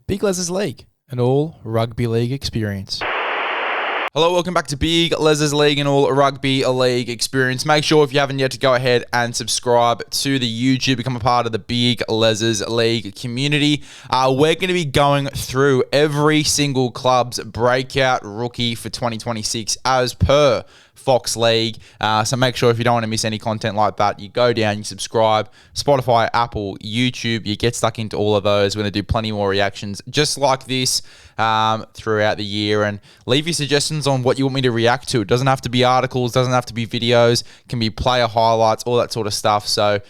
Big LEZ'S League, an all rugby league experience. Hello, welcome back to Big LEZ'S League and all rugby league experience. Make sure if you haven't yet to go ahead and subscribe to the YouTube, become a part of the Big LEZ'S League community. We're going to be going through every single club's breakout rookie for 2026 as per Fox League. So make sure if you don't want to miss any content like that, you go down, you subscribe, Spotify, Apple, YouTube, you get stuck into all of those. We're going to do plenty more reactions just like this throughout the year, and leave your suggestions on what you want me to react to. It doesn't have to be articles, doesn't have to be videos, can be player highlights, all that sort of stuff. So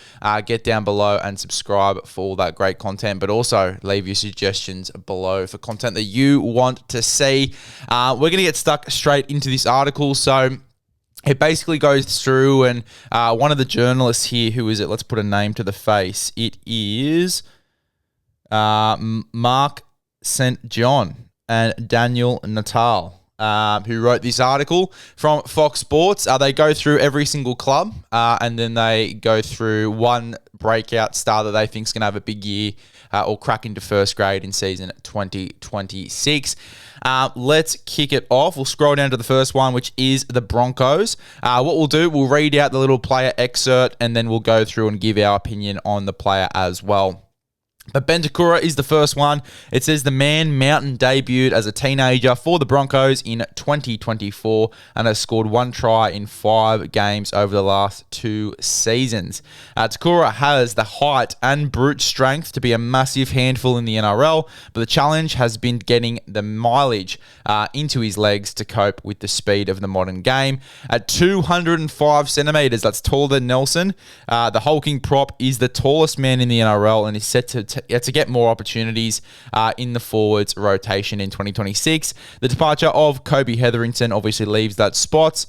get down below and subscribe for all that great content, but also leave your suggestions below for content that you want to see. We're going to get stuck straight into this article. So it basically goes through, and one of the journalists here, who is it? Let's put a name to the face. It is Mark St. John and Daniel Natal, who wrote this article from Fox Sports. They go through every single club, and then they go through one breakout star that they think is going to have a big year or crack into first grade in season 2026. Let's kick it off. We'll scroll down to the first one, which is the Broncos. What we'll do, we'll read out the little player excerpt, and then we'll go through and give our opinion on the player as well. But Ben Takura is the first one. It says the Man Mountain debuted as a teenager for the Broncos in 2024 and has scored one try in 5 games over the last 2 seasons. Takura has the height and brute strength to be a massive handful in the NRL, but the challenge has been getting the mileage into his legs to cope with the speed of the modern game. At 205 centimetres, that's taller than Nelson. The hulking prop is the tallest man in the NRL and is set to get more opportunities in the forwards rotation in 2026. The departure of Kobe Hetherington obviously leaves that spot.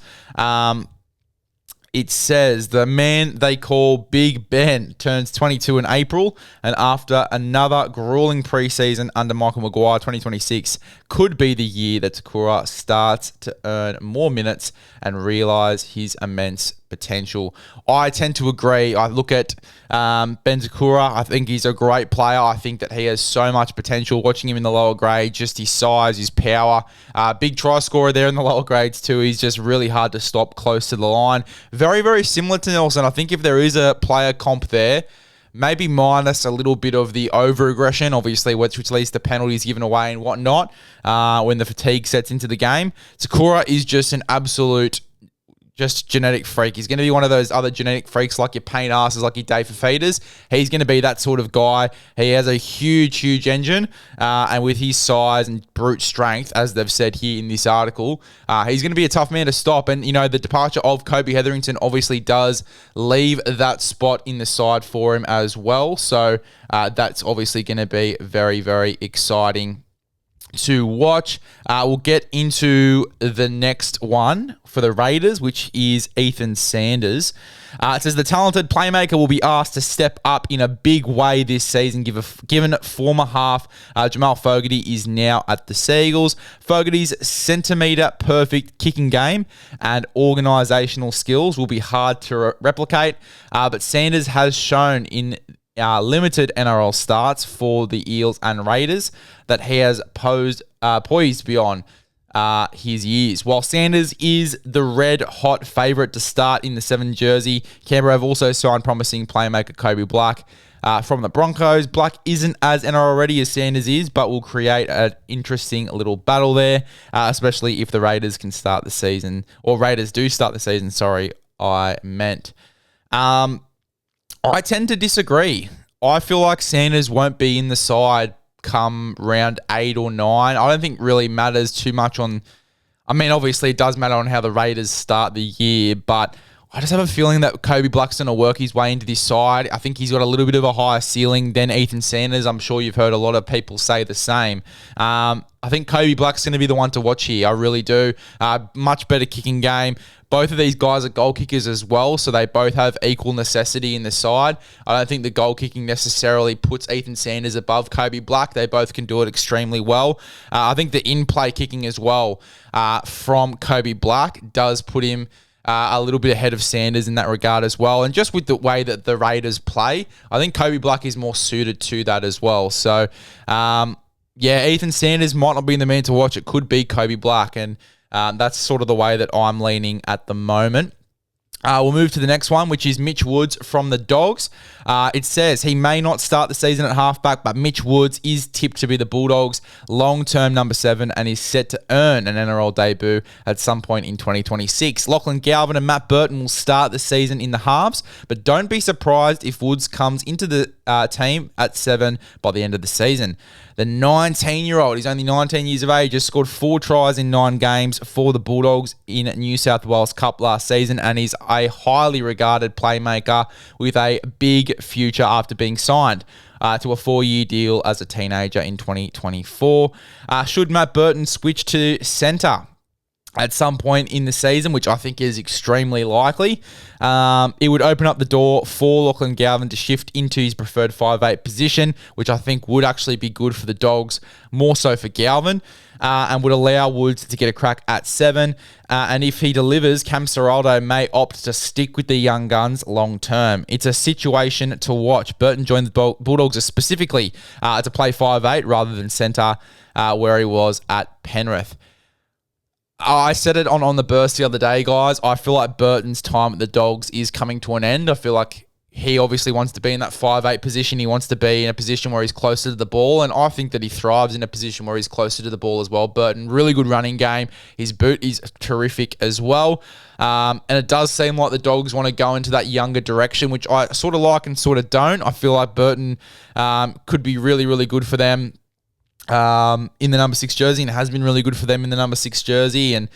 It says the man they call Big Ben turns 22 in April, and after another grueling preseason under Michael Maguire, 2026 could be the year that Takura starts to earn more minutes and realise his immense potential. I tend to agree. I look at Ben Takura. I think he's a great player. I think that he has so much potential. Watching him in the lower grade, just his size, his power. Big try scorer there in the lower grades too. He's just really hard to stop close to the line. Very, very similar to Nelson. I think if there is a player comp there, maybe minus a little bit of the over-aggression, obviously, which leads to penalties given away and whatnot when the fatigue sets into the game. Takura is just an absolute genetic freak. He's going to be one of those other genetic freaks like your paint asses, like your Dave Fafita's. He's going to be that sort of guy. He has a huge, huge engine, and with his size and brute strength, as they've said here in this article, he's going to be a tough man to stop. And, you know, the departure of Kobe Hetherington obviously does leave that spot in the side for him as well. So that's obviously going to be very, very exciting to watch. We'll get into the next one for the Raiders, which is Ethan Sanders. It says the talented playmaker will be asked to step up in a big way this season, given former half Jamal Fogarty is now at the Seagulls. Fogarty's centimetre-perfect kicking game and organisational skills will be hard to replicate, but Sanders has shown in limited NRL starts for the Eels and Raiders that he has poised beyond his years. While Sanders is the red-hot favourite to start in the 7 jersey, Canberra have also signed promising playmaker Kobe Black from the Broncos. Black isn't as NRL ready as Sanders is, but will create an interesting little battle there, especially if the Raiders can start the season, or Raiders do start the season, I tend to disagree. I feel like Sanders won't be in the side come round 8 or 9. I don't think really matters too much on... I mean, obviously it does matter on how the Raiders start the year, but I just have a feeling that Kobe Black's going to work his way into this side. I think he's got a little bit of a higher ceiling than Ethan Sanders. I'm sure you've heard a lot of people say the same. I think Kobe Black's going to be the one to watch here. I really do. Much better kicking game. Both of these guys are goal kickers as well, so they both have equal necessity in the side. I don't think the goal kicking necessarily puts Ethan Sanders above Kobe Black. They both can do it extremely well. I think the in-play kicking as well from Kobe Black does put him a little bit ahead of Sanders in that regard as well. And just with the way that the Raiders play, I think Kobe Black is more suited to that as well. So yeah, Ethan Sanders might not be the man to watch. It could be Kobe Black, and that's sort of the way that I'm leaning at the moment. We'll move to the next one, which is Mitch Woods from the Dogs. It says he may not start the season at halfback, but Mitch Woods is tipped to be the Bulldogs' long-term number 7 and is set to earn an NRL debut at some point in 2026. Lachlan Galvin and Matt Burton will start the season in the halves, but don't be surprised if Woods comes into the team at 7 by the end of the season. The 19-year-old, he's only 19 years of age, just scored 4 tries in 9 games for the Bulldogs in New South Wales Cup last season, and he's a highly regarded playmaker with a big future after being signed to a 4-year deal as a teenager in 2024. Should Matt Burton switch to centre at some point in the season, which I think is extremely likely, it would open up the door for Lachlan Galvin to shift into his preferred 5'8 position, which I think would actually be good for the Dogs, more so for Galvin, and would allow Woods to get a crack at 7. And if he delivers, Cam Serraldo may opt to stick with the young guns long term. It's a situation to watch. Burton joined the Bulldogs specifically to play 5'8 rather than centre, where he was at Penrith. I said it on the burst the other day, guys. I feel like Burton's time at the Dogs is coming to an end. I feel like he obviously wants to be in that 5'8 position. He wants to be in a position where he's closer to the ball, and I think that he thrives in a position where he's closer to the ball as well. Burton, really good running game. His boot is terrific as well. And it does seem like the Dogs want to go into that younger direction, which I sort of like and sort of don't. I feel like Burton could be really, really good for them in the number 6 jersey, and it has been really good for them in the number 6 jersey, and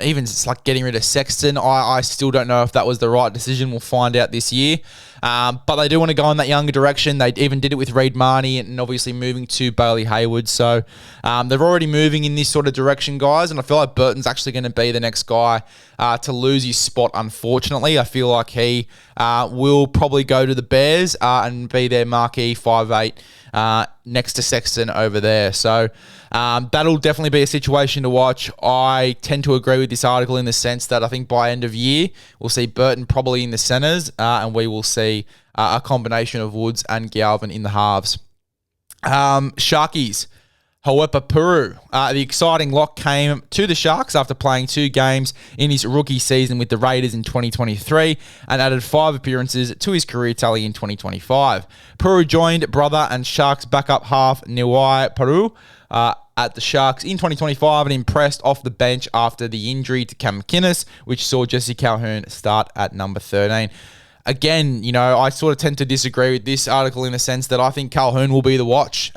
even it's like getting rid of Sexton. I still don't know if that was the right decision. We'll find out this year. But they do want to go in that younger direction. They even did it with Reid Marnie and obviously moving to Bailey Hayward. So they're already moving in this sort of direction, guys, and I feel like Burton's actually going to be the next guy to lose his spot, unfortunately. I feel like he will probably go to the Bears and be their marquee 5'8", next to Sexton over there. So that'll definitely be a situation to watch. I tend to agree with this article in the sense that I think by end of year, we'll see Burton probably in the centres, and we will see a combination of Woods and Galvin in the halves. Sharkies. However, Puru, the exciting lock came to the Sharks after playing 2 games in his rookie season with the Raiders in 2023 and added 5 appearances to his career tally in 2025. Puru joined brother and Sharks backup half Niwai Puru at the Sharks in 2025 and impressed off the bench after the injury to Cam McInnes, which saw Jesse Calhoun start at number 13. Again, I sort of tend to disagree with this article in the sense that I think Calhoun will be the watch.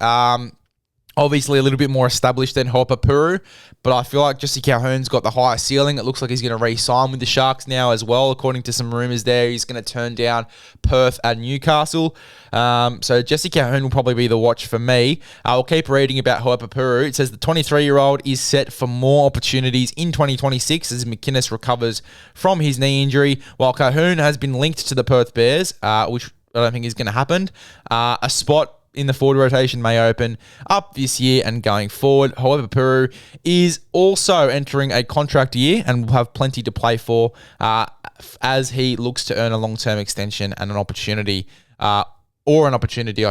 Obviously a little bit more established than Hopper Puru, but I feel like Jesse Calhoun's got the higher ceiling. It looks like he's going to re-sign with the Sharks now as well, according to some rumours there. He's going to turn down Perth and Newcastle. So Jesse Calhoun will probably be the watch for me. I'll keep reading about Hopper Puru. It says the 23-year-old is set for more opportunities in 2026 as McInnes recovers from his knee injury, while Calhoun has been linked to the Perth Bears, which I don't think is going to happen. A spot in the forward rotation may open up this year and going forward. However, Peru is also entering a contract year and will have plenty to play for as he looks to earn a long-term extension and an opportunity, I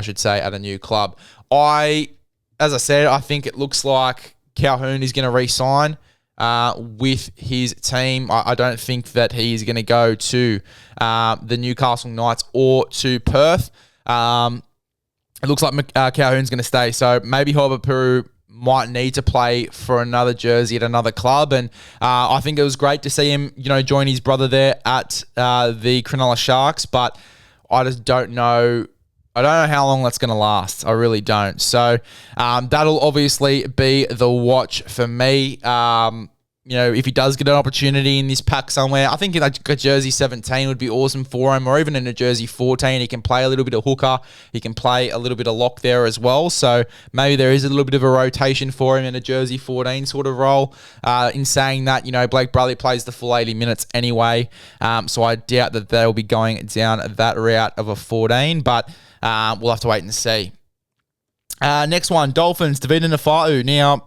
should say, at a new club. As I said, I think it looks like Calhoun is going to re-sign with his team. I don't think that he's going to go to the Newcastle Knights or to Perth. It looks like Calhoun's going to stay, so maybe Hobart Puru might need to play for another jersey at another club, and I think it was great to see him, join his brother there at the Cronulla Sharks, but I just don't know. I don't know how long that's going to last. I really don't. So that'll obviously be the watch for me. If he does get an opportunity in this pack somewhere, I think like a jersey 17 would be awesome for him, or even in a jersey 14, he can play a little bit of hooker. He can play a little bit of lock there as well. So maybe there is a little bit of a rotation for him in a jersey 14 sort of role. In saying that, Blake Bradley plays the full 80 minutes anyway. So I doubt that they'll be going down that route of a 14, but we'll have to wait and see. Next one, Dolphins, David Nafa'u. Now,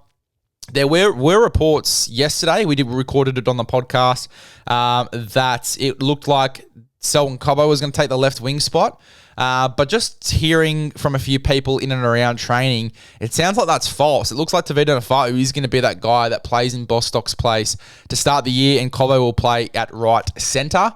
there were reports yesterday, we recorded it on the podcast, that it looked like Selwyn Cobbo was going to take the left wing spot. But just hearing from a few people in and around training, it sounds like that's false. It looks like Tevita Nafa'u is going to be that guy that plays in Bostock's place to start the year, and Cobbo will play at right centre.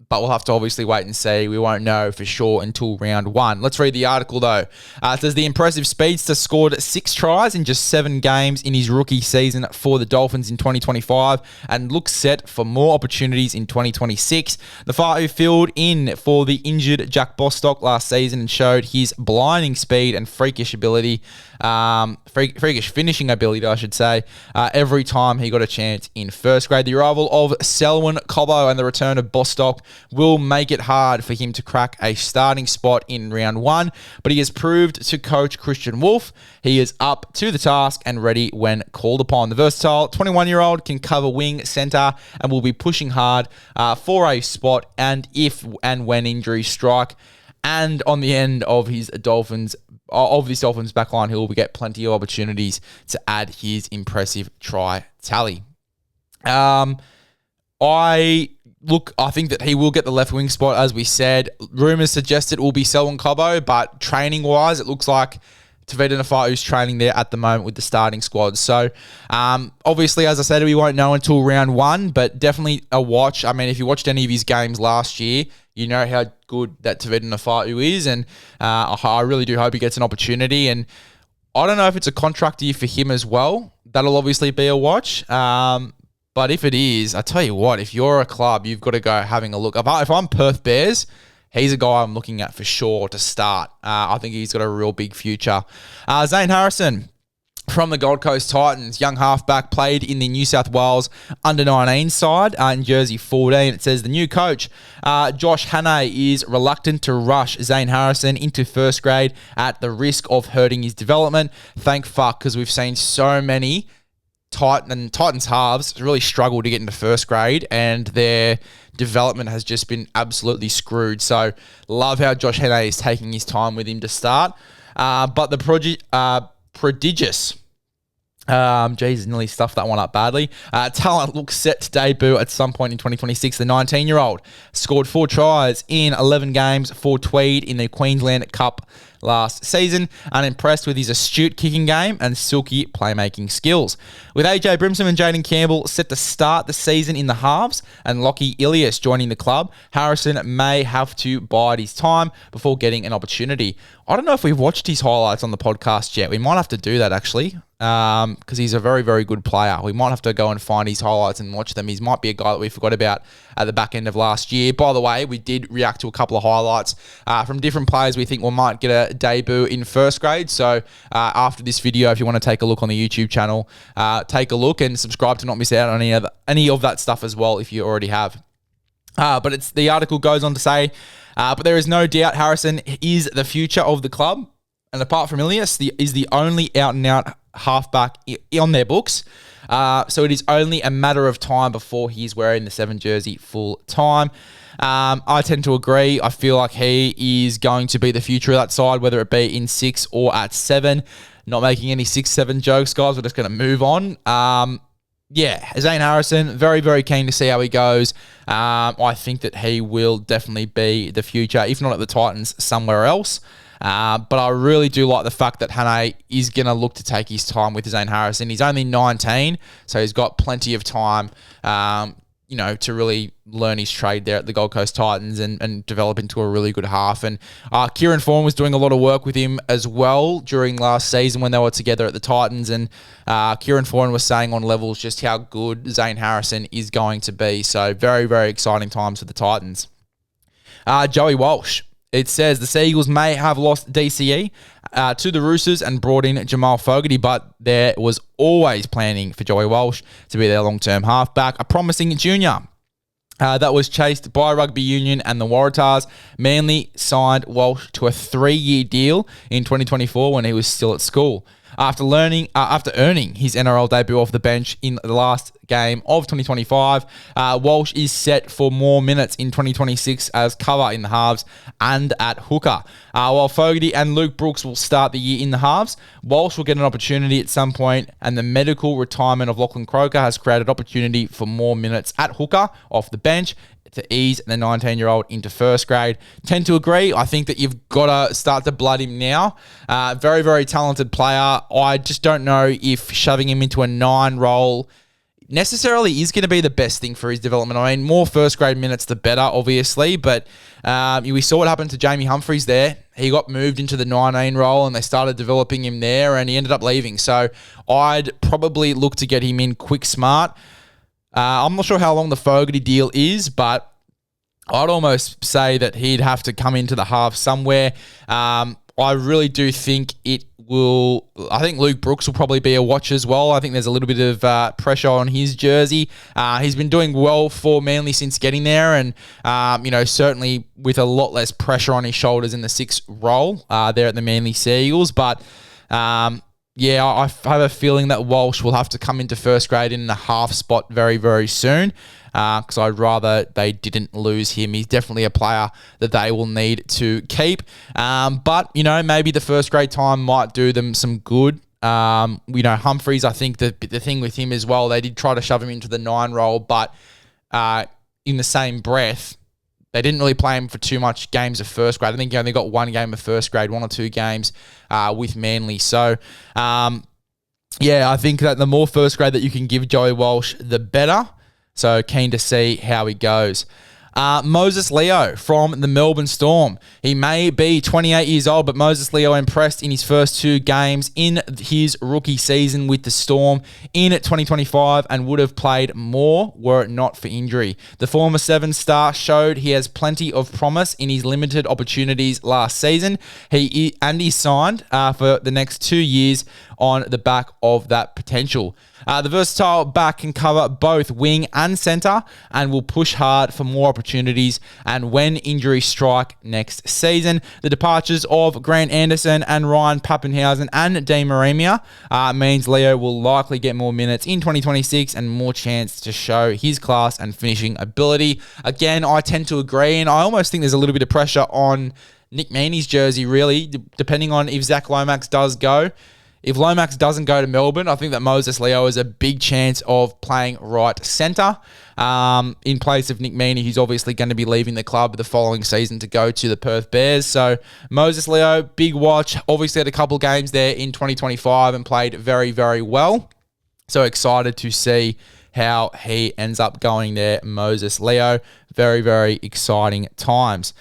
But we'll have to obviously wait and see. We won't know for sure until round 1. Let's read the article, though. It says the impressive speedster scored 6 tries in just 7 games in his rookie season for the Dolphins in 2025 and looks set for more opportunities in 2026. The Fa'u filled in for the injured Jack Bostock last season and showed his blinding speed and freakish ability, freakish finishing ability, I should say, every time he got a chance in first grade. The arrival of Selwyn Cobbo and the return of Bostock will make it hard for him to crack a starting spot in round 1, but he has proved to coach Christian Wolf he is up to the task and ready when called upon. The versatile 21-year-old can cover wing, centre, and will be pushing hard for a spot, and if and when injuries strike. And on the end of his Dolphins backline, he will get plenty of opportunities to add his impressive try tally. I think that he will get the left wing spot, as we said. Rumours suggest it will be Selwyn Cobbo, but training-wise, it looks like Tevita Nafa'u's training there at the moment with the starting squad. So, obviously, as I said, we won't know until round 1, but definitely a watch. I mean, if you watched any of his games last year, you know how good that Tevita Nafa'u is, and I really do hope he gets an opportunity. And I don't know if it's a contract year for him as well. That'll obviously be a watch. But if it is, I tell you what, if you're a club, you've got to go having a look. If I'm Perth Bears, he's a guy I'm looking at for sure to start. I think he's got a real big future. Zane Harrison from the Gold Coast Titans, young halfback, played in the New South Wales under-19 side in Jersey 14. It says the new coach, Josh Hannay, is reluctant to rush Zane Harrison into first grade at the risk of hurting his development. Thank fuck, because we've seen so many Titans halves really struggle to get into first grade, and their development has just been absolutely screwed. So love how Josh Hannay is taking his time with him to start. But the prodigious, Jesus, nearly stuffed that one up badly. Talent looks set to debut at some point in 2026. The 19-year-old scored 4 tries in 11 games for Tweed in the Queensland Cup last season, unimpressed with his astute kicking game and silky playmaking skills. With AJ Brimson and Jaden Campbell set to start the season in the halves and Lockie Ilias joining the club, Harrison may have to bide his time before getting an opportunity. I don't know if we've watched his highlights on the podcast yet. We might have to do that, actually, because he's a very, very good player. We might have to go and find his highlights and watch them. He might be a guy that we forgot about at the back end of last year. By the way, we did react to a couple of highlights from different players we think might get a debut in first grade. So after this video, if you want to take a look on the YouTube channel, take a look and subscribe to not miss out on any of that stuff as well if you already have. But the article goes on to say, but there is no doubt Harrison is the future of the club. And apart from Ilias, is the only out-and-out halfback on their books. So it is only a matter of time before he's wearing the 7 jersey full time. I tend to agree. I feel like he is going to be the future of that side, whether it be in 6 or at 7. Not making any 6-7 jokes, guys. We're just going to move on. Zane Harrison, very, very keen to see how he goes. I think that he will definitely be the future, if not at the Titans, somewhere else. But I really do like the fact that Hannay is going to look to take his time with Zane Harrison. He's only 19, so he's got plenty of time, to really learn his trade there at the Gold Coast Titans and develop into a really good half. And Kieran Foran was doing a lot of work with him as well during last season when they were together at the Titans. And Kieran Foran was saying on levels just how good Zane Harrison is going to be. So very, very exciting times for the Titans. Joey Walsh. It says the Seagulls may have lost DCE to the Roosters and brought in Jamal Fogarty, but there was always planning for Joey Walsh to be their long-term halfback, a promising junior that was chased by Rugby Union and the Waratahs. Manly signed Walsh to a 3-year deal in 2024 when he was still at school. After earning his NRL debut off the bench in the last game of 2025, Walsh is set for more minutes in 2026 as cover in the halves and at hooker. While Fogarty and Luke Brooks will start the year in the halves, Walsh will get an opportunity at some point, and the medical retirement of Lachlan Croker has created opportunity for more minutes at hooker off the bench to ease the 19-year-old into first grade. Tend to agree. I think that you've got to start to blood him now. Very, very talented player. I just don't know if shoving him into a 9 role necessarily is going to be the best thing for his development. I mean, more first grade minutes, the better, obviously. But we saw what happened to Jamie Humphries there. He got moved into the 19 role and they started developing him there and he ended up leaving. So I'd probably look to get him in quick smart. I'm not sure how long the Fogarty deal is, but I'd almost say that he'd have to come into the half somewhere. I really do think it will. I think Luke Brooks will probably be a watch as well. I think there's a little bit of pressure on his jersey. He's been doing well for Manly since getting there, and certainly with a lot less pressure on his shoulders in the 6 role there at the Manly Sea Eagles. But I have a feeling that Walsh will have to come into first grade in the half spot very, very soon. Because I'd rather they didn't lose him. He's definitely a player that they will need to keep. But maybe the first grade time might do them some good. Humphries, I think the thing with him as well, they did try to shove him into the 9 role, but in the same breath, they didn't really play him for too much games of first grade. I think he only got 1 game of first grade, 1 or 2 games with Manly. So, I think that the more first grade that you can give Joey Walsh, the better. So keen to see how he goes. Moses Leo from the Melbourne Storm. He may be 28 years old, but Moses Leo impressed in his first 2 games in his rookie season with the Storm in 2025 and would have played more were it not for injury. The former 7-star showed he has plenty of promise in his limited opportunities last season. He signed for the next 2 years on the back of that potential. The versatile back can cover both wing and centre and will push hard for more opportunities and when injuries strike next season. The departures of Grant Anderson and Ryan Pappenhausen and Dean Maremia means Leo will likely get more minutes in 2026 and more chance to show his class and finishing ability. Again, I tend to agree, and I almost think there's a little bit of pressure on Nick Meaney's jersey, really, depending on if Zach Lomax does go. If Lomax doesn't go to Melbourne, I think that Moses Leo has a big chance of playing right centre in place of Nick Meaney, who's obviously going to be leaving the club the following season to go to the Perth Bears. So Moses Leo, big watch. Obviously had a couple games there in 2025 and played very, very well. So excited to see how he ends up going there, Moses Leo. Very, very exciting times.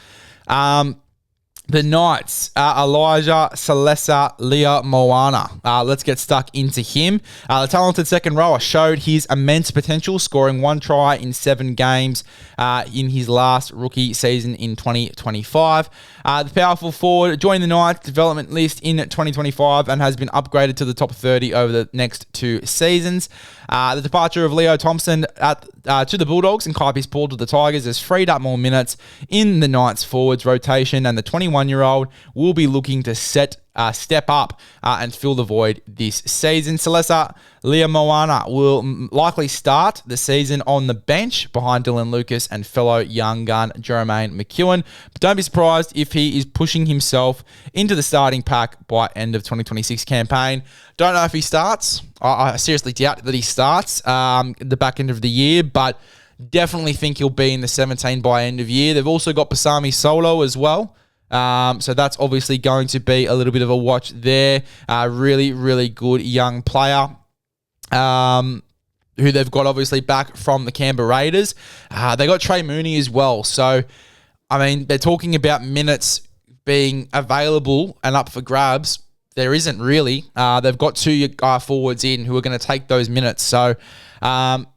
The Knights, Elijah Salesa Leah Moana. Let's get stuck into him. The talented second rower showed his immense potential, scoring 1 try in 7 games in his last rookie season in 2025. The powerful forward joined the Knights development list in 2025 and has been upgraded to the top 30 over the next 2 seasons. The departure of Leo Thompson to the Bulldogs and Kai Paul to the Tigers has freed up more minutes in the Knights forwards rotation, and the 21-year-old will be looking to step up and fill the void this season. Celesa Leah Moana will likely start the season on the bench behind Dylan Lucas and fellow young gun Jermaine McEwen. But don't be surprised if he is pushing himself into the starting pack by end of 2026 campaign. Don't know if he starts. I seriously doubt that he starts the back end of the year, but definitely think he'll be in the 17 by end of year. They've also got Pasami Solo as well. So that's obviously going to be a little bit of a watch there. Really, really good young player who they've got obviously back from the Canberra Raiders. They got Trey Mooney as well. So, I mean, they're talking about minutes being available and up for grabs. There isn't really. They've got 2 forwards in who are going to take those minutes. So,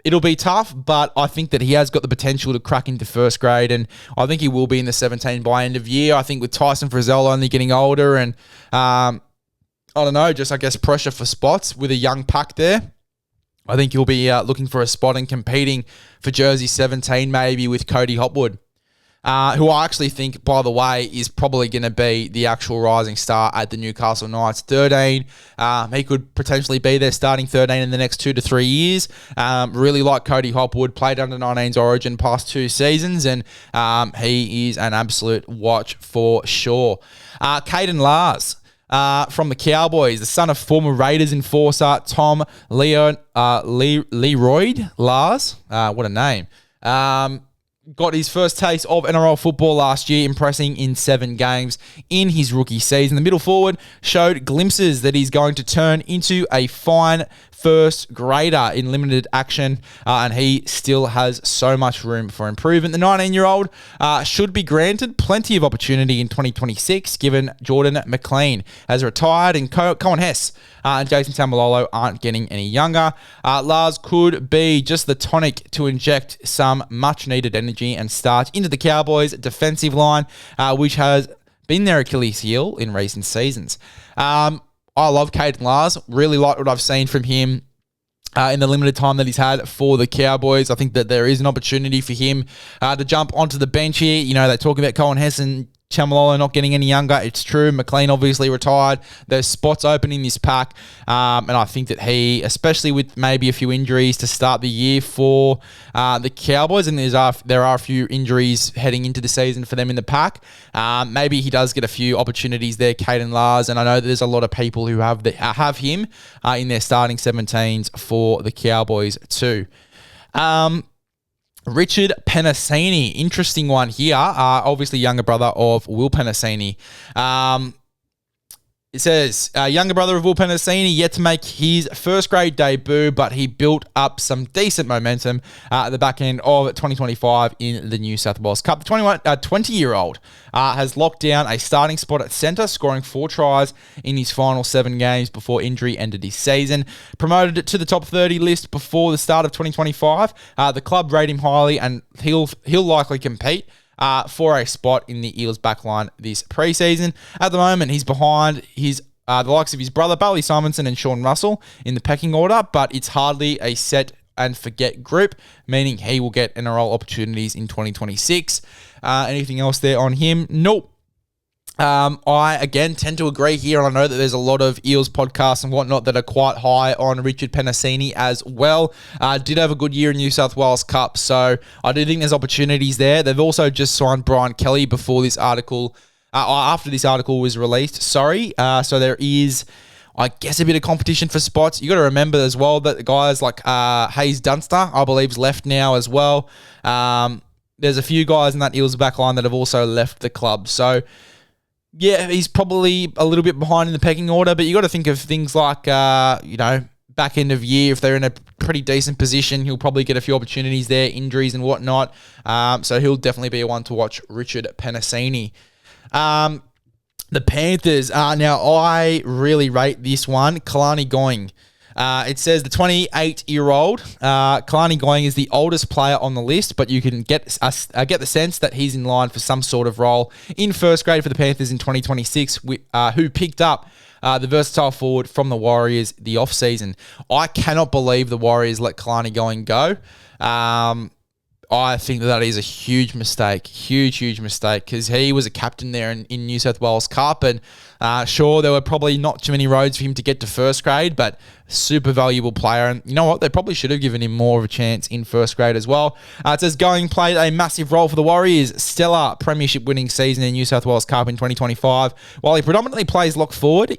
it'll be tough, but I think that he has got the potential to crack into first grade, and I think he will be in the 17 by end of year. I think with Tyson Frizzell only getting older and, I don't know, just I guess pressure for spots with a young pack there, I think he'll be looking for a spot and competing for jersey 17 maybe with Cody Hopwood. Who I actually think, by the way, is probably going to be the actual rising star at the Newcastle Knights. 13. He could potentially be their starting 13 in the next 2 to 3 years. Really like Cody Hopwood, played under 19's Origin past 2 seasons, and he is an absolute watch for sure. Caden Lars. From the Cowboys, the son of former Raiders enforcer Tom Leroyd Lars. What a name. got his first taste of NRL football last year, impressing in 7 games in his rookie season. The middle forward showed glimpses that he's going to turn into a fine first grader in limited action, and he still has so much room for improvement. The 19-year-old should be granted plenty of opportunity in 2026, given Jordan McLean has retired and Cohen Hess and Jason Tamalolo aren't getting any younger. Lars could be just the tonic to inject some much-needed energy and start into the Cowboys' defensive line, which has been their Achilles heel in recent seasons. I love Caden Lars. Really like what I've seen from him in the limited time that he's had for the Cowboys. I think that there is an opportunity for him to jump onto the bench here. You know, they talk about Cohen Hess and Chamalolo not getting any younger. It's true. McLean obviously retired. There's spots open in this pack. And I think that he, especially with maybe a few injuries to start the year for the Cowboys, and there are a few injuries heading into the season for them in the pack, maybe he does get a few opportunities there, Caden Lars. And I know that there's a lot of people who have him in their starting 17s for the Cowboys too. Richard Penasini, interesting one here. Obviously, younger brother of Will Penasini. It says, younger brother of Will Penasini, yet to make his first grade debut, but he built up some decent momentum at the back end of 2025 in the New South Wales Cup. The 20-year-old has locked down a starting spot at centre, scoring 4 tries in his final 7 games before injury ended his season. Promoted to the top 30 list before the start of 2025. The club rate him highly, and he'll likely compete for a spot in the Eels backline this preseason. At the moment, he's behind the likes of his brother, Bailey Simonson and Sean Russell in the pecking order, but it's hardly a set and forget group, meaning he will get NRL opportunities in 2026. Anything else there on him? Nope. I, again, tend to agree here, and I know that there's a lot of Eels podcasts and whatnot that are quite high on Richard Penasini as well. Did have a good year in New South Wales Cup, so I do think there's opportunities there. They've also just signed Brian Kelly before this article, after this article was released, so there is, I guess, a bit of competition for spots. You got to remember as well that the guys like Hayes Dunster, I believe, is left now as well. There's a few guys in that Eels backline that have also left the club, so yeah, he's probably a little bit behind in the pecking order, but you got to think of things like, back end of year, if they're in a pretty decent position, he'll probably get a few opportunities there, injuries and whatnot. So he'll definitely be one to watch, Richard Penasini. The Panthers, now I really rate this one, Kalani Going. It says the 28-year-old Kalani Going is the oldest player on the list, but you can get the sense that he's in line for some sort of role in first grade for the Panthers in 2026, who picked up the versatile forward from the Warriors the off-season. I cannot believe the Warriors let Kalani Going go. I think that is a huge mistake, huge mistake, because he was a captain there in New South Wales Cup, and sure, there were probably not too many roads for him to get to first grade, but super valuable player. And you know what? They probably should have given him more of a chance in first grade as well. It says Going played a massive role for the Warriors' stellar premiership winning season in New South Wales Cup in 2025. While he predominantly plays lock forward,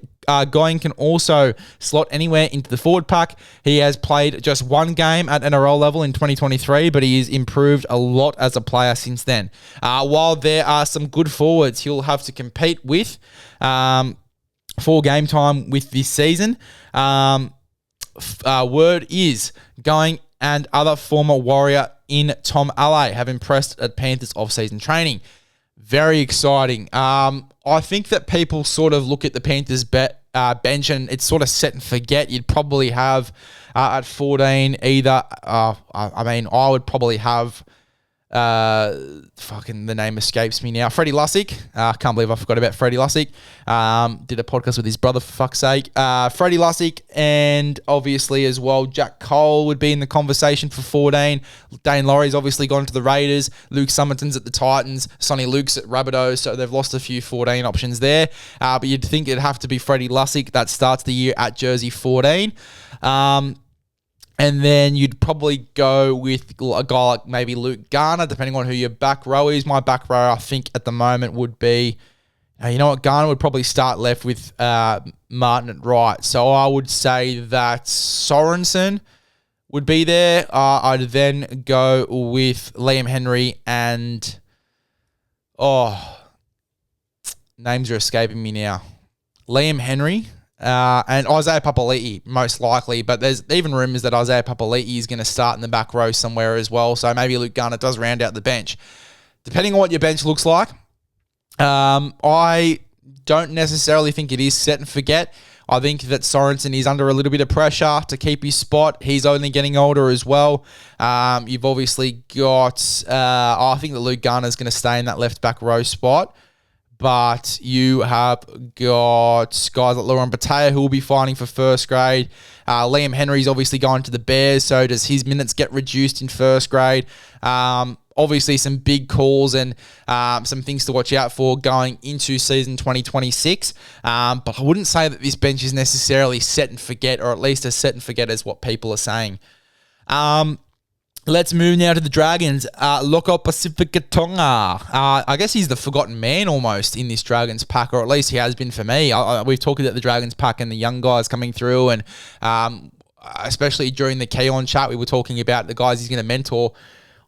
Going can also slot anywhere into the forward pack. He has played just 1 game at NRL level in 2023, but he has improved a lot as a player since then. While there are some good forwards he'll have to compete with for game time with this season, word is Going and other former Warrior in Tom Alley have impressed at Panthers off-season training. Very exciting. I think that people sort of look at the Panthers bench and it's sort of set and forget. You'd probably have at 14 either, I would probably have, fucking the name escapes me now, Freddie Lussick. I can't believe I forgot about Freddie Lussick. Did a podcast with his brother, for fuck's sake. Freddie Lussick, and obviously as well Jack Cole would be in the conversation for 14. Dane Laurie's obviously gone to the Raiders. Luke Summerton's at the Titans. Sonny Luke's at Rabbitohs, so they've lost a few 14 options there. But you'd think it'd have to be Freddie Lussick that starts the year at jersey 14. And then you'd probably go with a guy like maybe Luke Garner, depending on who your back row is. My back row, I think, at the moment would be, Garner would probably start left with Martin at right. So I would say that Sorensen would be there. I'd then go with Liam Henry and... names are escaping me now. Liam Henry and Isaiah Papali'i, most likely. But there's even rumours that Isaiah Papali'i is going to start in the back row somewhere as well. So maybe Luke Garnett does round out the bench. Depending on what your bench looks like, I don't necessarily think it is set and forget. I think that Sorensen is under a little bit of pressure to keep his spot. He's only getting older as well. You've obviously got... I think that Luke Garner is going to stay in that left back row spot. But you have got guys like Lauren Batea who will be fighting for first grade. Liam Henry's obviously going to the Bears, so does his minutes get reduced in first grade? Obviously, some big calls and some things to watch out for going into season 2026. But I wouldn't say that this bench is necessarily set and forget, or at least as set and forget as what people are saying. Let's move now to the Dragons. Loko Pacifica Tonga. I guess he's the forgotten man almost in this Dragons pack, or at least he has been for me. We've talked about the Dragons pack and the young guys coming through, and especially during the Keon chat, we were talking about the guys he's going to mentor.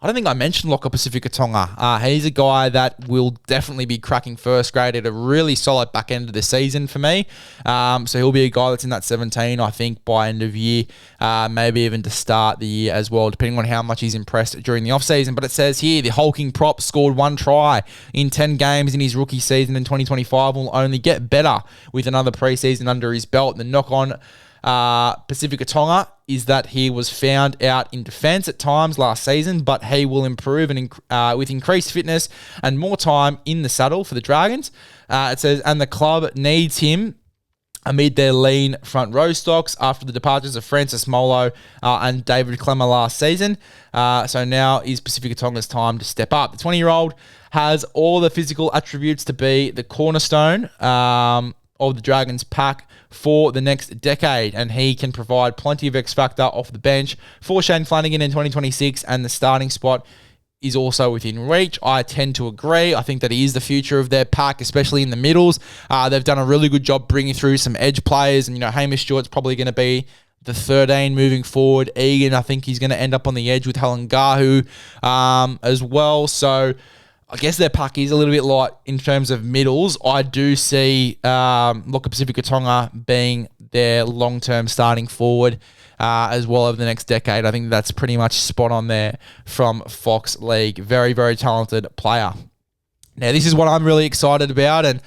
I don't think I mentioned Loko Pacifica Tonga. He's a guy that will definitely be cracking first grade at a really solid back end of the season for me. So he'll be a guy that's in that 17, I think, by end of year, maybe even to start the year as well, depending on how much he's impressed during the offseason. But it says here, the hulking prop scored 1 try in 10 games in his rookie season in 2025, will only get better with another preseason under his belt. The knock-on Pacifica Tonga is that he was found out in defence at times last season, but he will improve and with increased fitness and more time in the saddle for the Dragons. It says, and the club needs him amid their lean front row stocks after the departures of Francis Molo and David Clemmer last season. So now is Pacifica Tonga's time to step up. The 20-year-old has all the physical attributes to be the cornerstone of the Dragons pack for the next decade, and he can provide plenty of X factor off the bench for Shane Flanagan in 2026, and the starting spot is also within reach. I tend to agree. I think that he is the future of their pack, especially in the middles. They've done a really good job bringing through some edge players, and Hamish Stewart's probably going to be the 13 moving forward. Egan, I think he's going to end up on the edge with Helen Gahu as well. So I guess their pack is a little bit light in terms of middles. I do see Loko Pacifica Tonga being their long-term starting forward as well over the next decade. I think that's pretty much spot on there from Fox League. Very, very talented player. Now, this is what I'm really excited about, and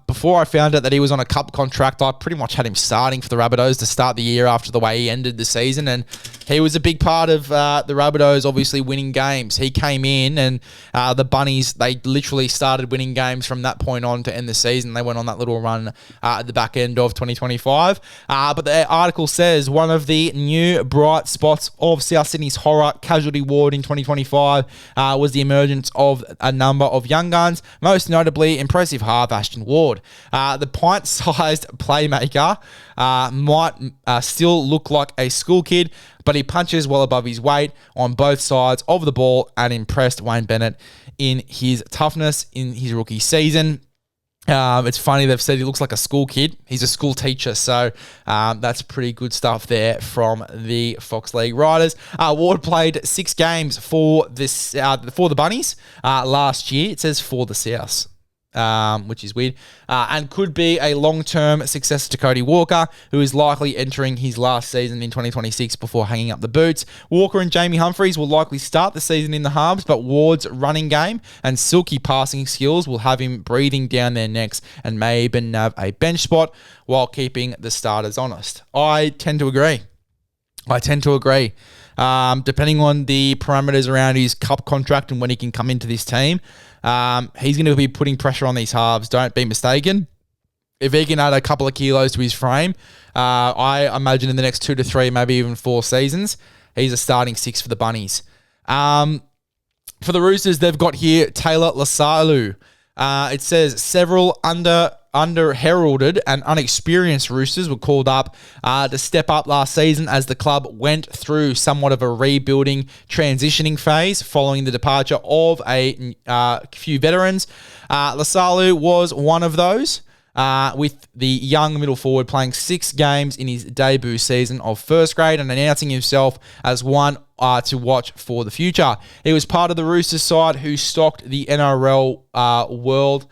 before I found out that he was on a cup contract, I pretty much had him starting for the Rabbitohs to start the year after the way he ended the season, and he was a big part of the Rabbitohs obviously winning games. He came in, and the Bunnies, they literally started winning games from that point on to end the season. They went on that little run at the back end of 2025. But the article says one of the new bright spots of South Sydney's horror casualty ward in 2025 was the emergence of a number of young guns, most notably impressive half Ashton Ward. The pint-sized playmaker might still look like a school kid, but he punches well above his weight on both sides of the ball and impressed Wayne Bennett in his toughness in his rookie season. It's funny, they've said he looks like a school kid. He's a school teacher, so that's pretty good stuff there from the Fox League Riders. Ward played 6 games for the Bunnies last year. It says for the South. Which is weird, and could be a long-term successor to Cody Walker, who is likely entering his last season in 2026 before hanging up the boots. Walker and Jamie Humphries will likely start the season in the halves, but Ward's running game and silky passing skills will have him breathing down their necks and may even have a bench spot while keeping the starters honest. I tend to agree. Depending on the parameters around his cup contract and when he can come into this team, he's going to be putting pressure on these halves. Don't be mistaken. If he can add a couple of kilos to his frame, I imagine in the next 2 to 3, maybe even 4 seasons, he's a starting 6 for the Bunnies. For the Roosters, they've got here Taylor Lasalu. It says several under-heralded and unexperienced Roosters were called up to step up last season as the club went through somewhat of a rebuilding, transitioning phase following the departure of a few veterans. Lasalu was one of those. with the young middle forward playing 6 games in his debut season of first grade and announcing himself as one to watch for the future. He was part of the Roosters side who stocked the NRL world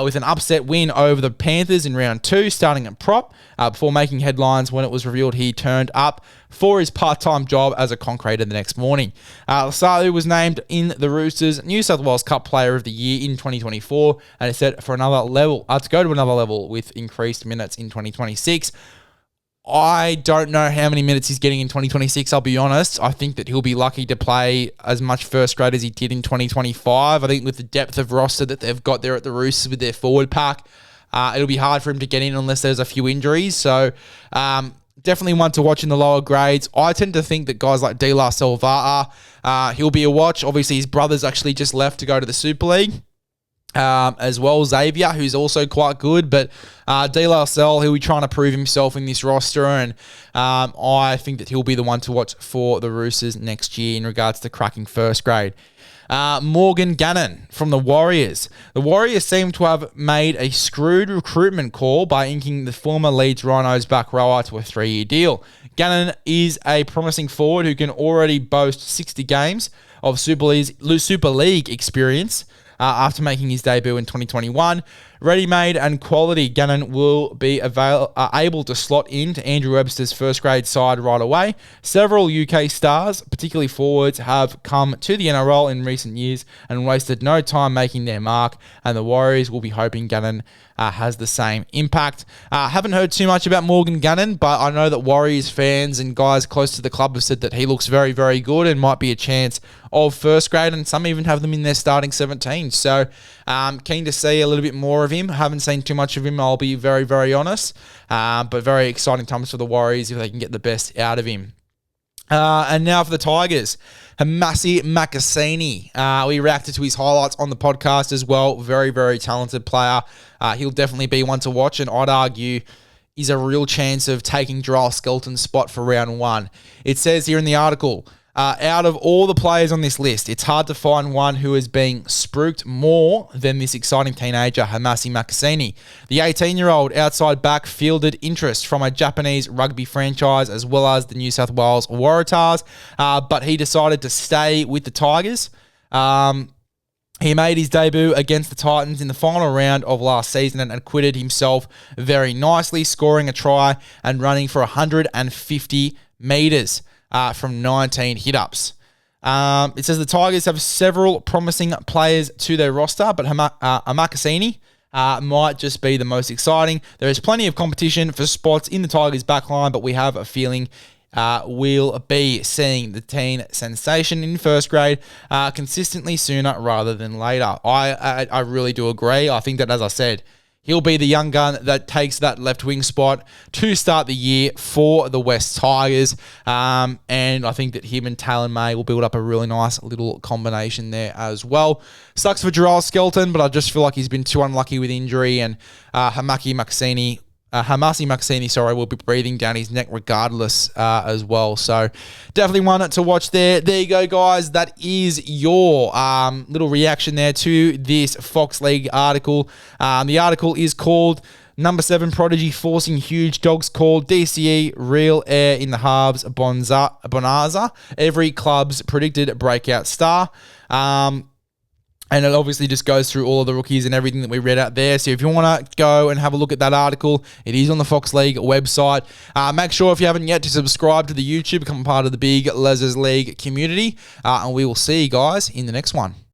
with an upset win over the Panthers in round 2, starting at prop, before making headlines when it was revealed he turned up for his part-time job as a concreter the next morning. Lasalu was named in the Roosters New South Wales Cup Player of the Year in 2024 and is set for another level, to go to another level with increased minutes in 2026. I don't know how many minutes he's getting in 2026, I'll be honest. I think that he'll be lucky to play as much first grade as he did in 2025. I think with the depth of roster that they've got there at the Roosters with their forward pack, it'll be hard for him to get in unless there's a few injuries. So definitely one to watch in the lower grades. I tend to think that guys like De La Silva, he'll be a watch. Obviously, his brother's actually just left to go to the Super League. As well, Xavier, who's also quite good, but De La Salle, he'll be trying to prove himself in this roster, and I think that he'll be the one to watch for the Roosters next year in regards to cracking first grade. Morgan Gannon from the Warriors. The Warriors seem to have made a screwed recruitment call by inking the former Leeds Rhinos back rower to a 3-year deal. Gannon is a promising forward who can already boast 60 games of Super League experience after making his debut in 2021. Ready-made and quality, Gannon will be able to slot into Andrew Webster's first grade side right away. Several UK stars, particularly forwards, have come to the NRL in recent years and wasted no time making their mark, and the Warriors will be hoping Gannon has the same impact. Haven't heard too much about Morgan Gannon, but I know that Warriors fans and guys close to the club have said that he looks very, very good and might be a chance of first grade, and some even have them in their starting 17. So keen to see a little bit more of him. Haven't seen too much of him, I'll be very, very honest. But very exciting times for the Warriors if they can get the best out of him. And now for the Tigers. Hamasi Makasini. We reacted to his highlights on the podcast as well. Very, very talented player. He'll definitely be one to watch, and I'd argue is a real chance of taking Jarrell Skelton's spot for round 1. It says here in the article, out of all the players on this list, it's hard to find one who is being spruiked more than this exciting teenager, Hamasi Makasini. The 18-year-old outside back fielded interest from a Japanese rugby franchise as well as the New South Wales Waratahs, but he decided to stay with the Tigers. He made his debut against the Titans in the final round of last season and acquitted himself very nicely, scoring a try and running for 150 metres. From 19 hit-ups. It says the Tigers have several promising players to their roster, but Makasini might just be the most exciting. There is plenty of competition for spots in the Tigers' backline, but we have a feeling we'll be seeing the teen sensation in first grade consistently sooner rather than later. I really do agree. I think that, as I said, he'll be the young gun that takes that left wing spot to start the year for the West Tigers. And I think that him and Talon May will build up a really nice little combination there as well. Sucks for Jarrell Skelton, but I just feel like he's been too unlucky with injury, and Hamasi Makasini, will be breathing down his neck regardless as well. So definitely one to watch there. There you go, guys. That is your little reaction there to this Fox League article. The article is called Number 7 Prodigy Forcing Huge Dogs Called DCE Real Air in the Halves Bonanza. Every club's predicted breakout star. And it obviously just goes through all of the rookies and everything that we read out there. So if you want to go and have a look at that article, it is on the Fox League website. Make sure, if you haven't yet, to subscribe to the YouTube, become part of the big LEZ'S League community. And we will see you guys in the next one.